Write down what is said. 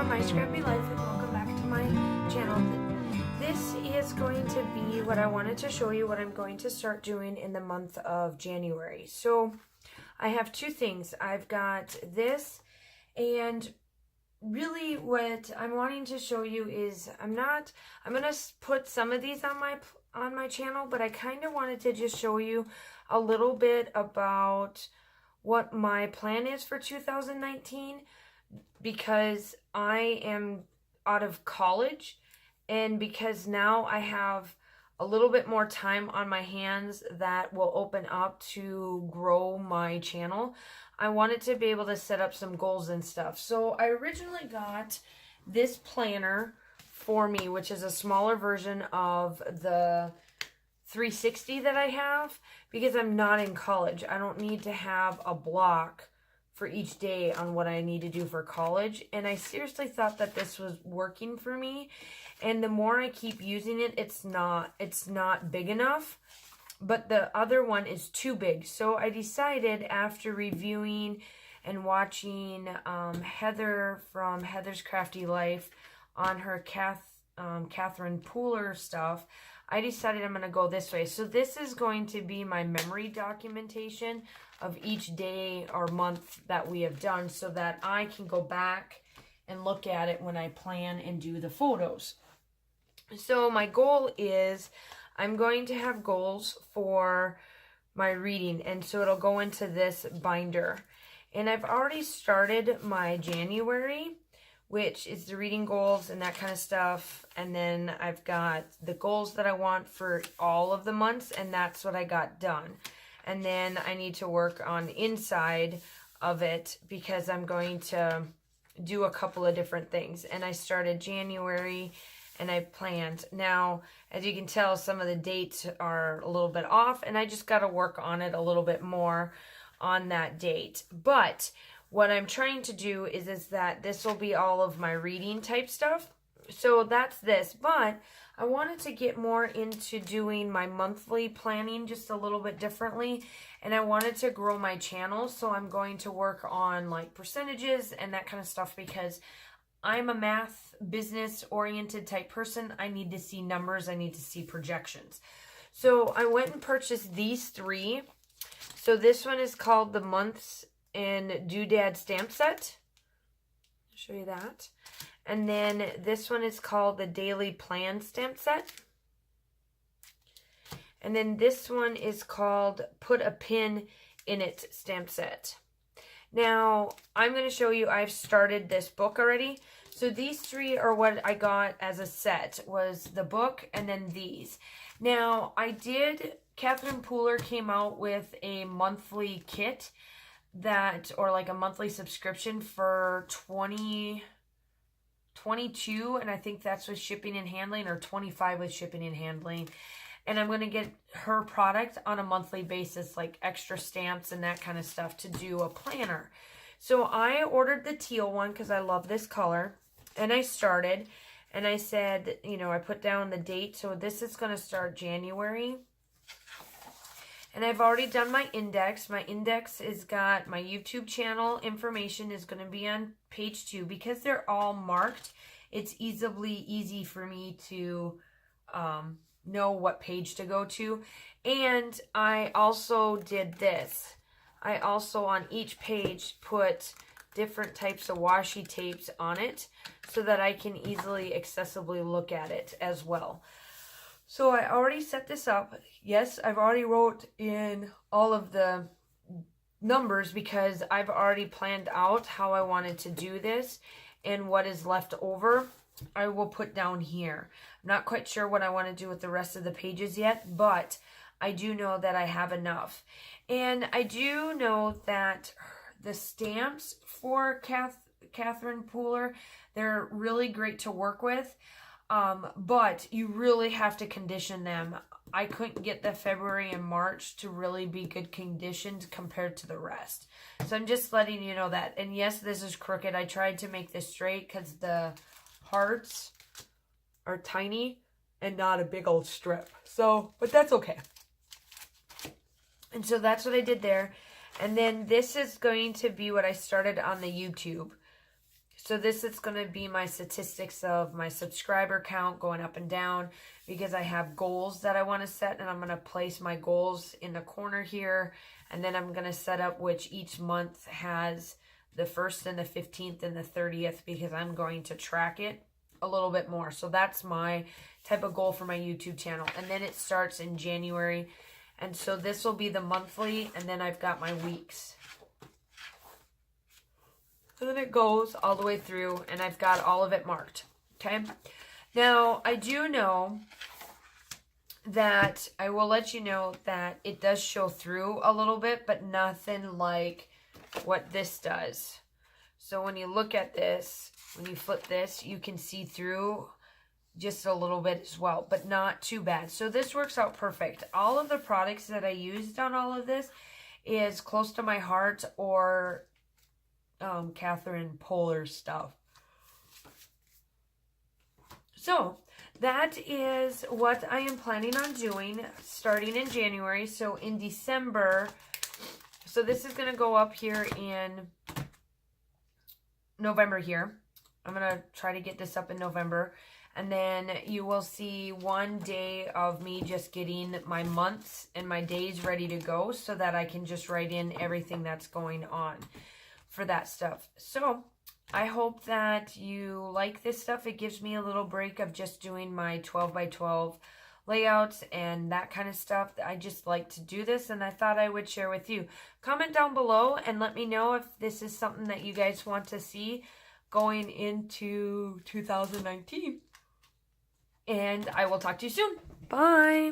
my Scrappy Life, and welcome back to my channel. This is going to be what I wanted to show you, what I'm going to start doing in the month of January. So I have two things. I've got this, and really what I'm wanting to show you is I'm going to put some of these on my channel, but I kind of wanted to just show you a little bit about what my plan is for 2019, because I am out of college and because now I have a little bit more time on my hands that will open up to grow my channel. I wanted to be able to set up some goals and stuff. So I originally got this planner for me, which is a smaller version of the 360 that I have, because I'm not in college. I don't need to have a block for each day on what I need to do for college. And I seriously thought that this was working for me. And the more I keep using it, it's not big enough. But the other one is too big. So I decided, after reviewing and watching Heather from Heather's Crafty Life on her Catherine Pooler stuff, I decided I'm going to go this way. So this is going to be my memory documentation of each day or month that we have done, so that I can go back and look at it when I plan and do the photos. So my goal is I'm going to have goals for my reading, and so it'll go into this binder. And I've already started my January, which is the reading goals and that kind of stuff. And then I've got the goals that I want for all of the months, and that's what I got done. And then I need to work on the inside of it, because I'm going to do a couple of different things. And I started January, and I planned. Now, as you can tell, some of the dates are a little bit off, and I just got to work on it a little bit more on that date. But what I'm trying to do is that this will be all of my reading type stuff. So that's this. But I wanted to get more into doing my monthly planning just a little bit differently. And I wanted to grow my channel. So I'm going to work on like percentages and that kind of stuff, because I'm a math, business oriented type person. I need to see numbers. I need to see projections. So I went and purchased these three. So this one is called the Months and Doodad Stamp Set. I'll show you that. And then this one is called the Daily Plan Stamp Set. And then this one is called Put a Pin in It Stamp Set. Now, I'm going to show you, I've started this book already. So these three are what I got as a set, was the book and then these. Now, Catherine Pooler came out with a monthly kit or like a monthly subscription for $22, and I think that's with shipping and handling, or $25 with shipping and handling. And I'm going to get her product on a monthly basis, like extra stamps and that kind of stuff, to do a planner. So I ordered the teal one because I love this color, and I started, and I said, I put down the date. So this is going to start January. And I've already done my index. My index has got my YouTube channel information is going to be on page 2. Because they're all marked, it's easy for me to know what page to go to. And I also did this. I also, on each page, put different types of washi tapes on it, so that I can easily accessibly look at it as well. So I already set this up. Yes, I've already wrote in all of the numbers, because I've already planned out how I wanted to do this, and what is left over I will put down here. I'm not quite sure what I want to do with the rest of the pages yet, but I do know that I have enough. And I do know that the stamps for Catherine Pooler, they're really great to work with. But you really have to condition them. I couldn't get the February and March to really be good conditioned compared to the rest. So I'm just letting you know that. And yes, this is crooked. I tried to make this straight because the hearts are tiny and not a big old strip. So, but that's okay. And so that's what I did there. And then this is going to be what I started on the YouTube. So this is going to be my statistics of my subscriber count going up and down, because I have goals that I want to set, and I'm going to place my goals in the corner here. And then I'm going to set up which each month has the 1st and the 15th and the 30th, because I'm going to track it a little bit more. So that's my type of goal for my YouTube channel. And then it starts in January. And so this will be the monthly, and then I've got my weeks. And then it goes all the way through, and I've got all of it marked. Okay. Now, I do know that I will let you know that it does show through a little bit, but nothing like what this does. So when you look at this, when you flip this, you can see through just a little bit as well, but not too bad. So this works out perfect. All of the products that I used on all of this is close to my heart, or Catherine Polar stuff. So that is what I am planning on doing starting in January. So in December, so this is going to go up here in November here. I'm going to try to get this up in November. And then you will see one day of me just getting my months and my days ready to go, so that I can just write in everything that's going on for that stuff. So I hope that you like this stuff. It gives me a little break of just doing my 12 by 12 layouts and that kind of stuff. I just like to do this, and I thought I would share with you. Comment down below and let me know if this is something that you guys want to see going into 2019. And I will talk to you soon. Bye.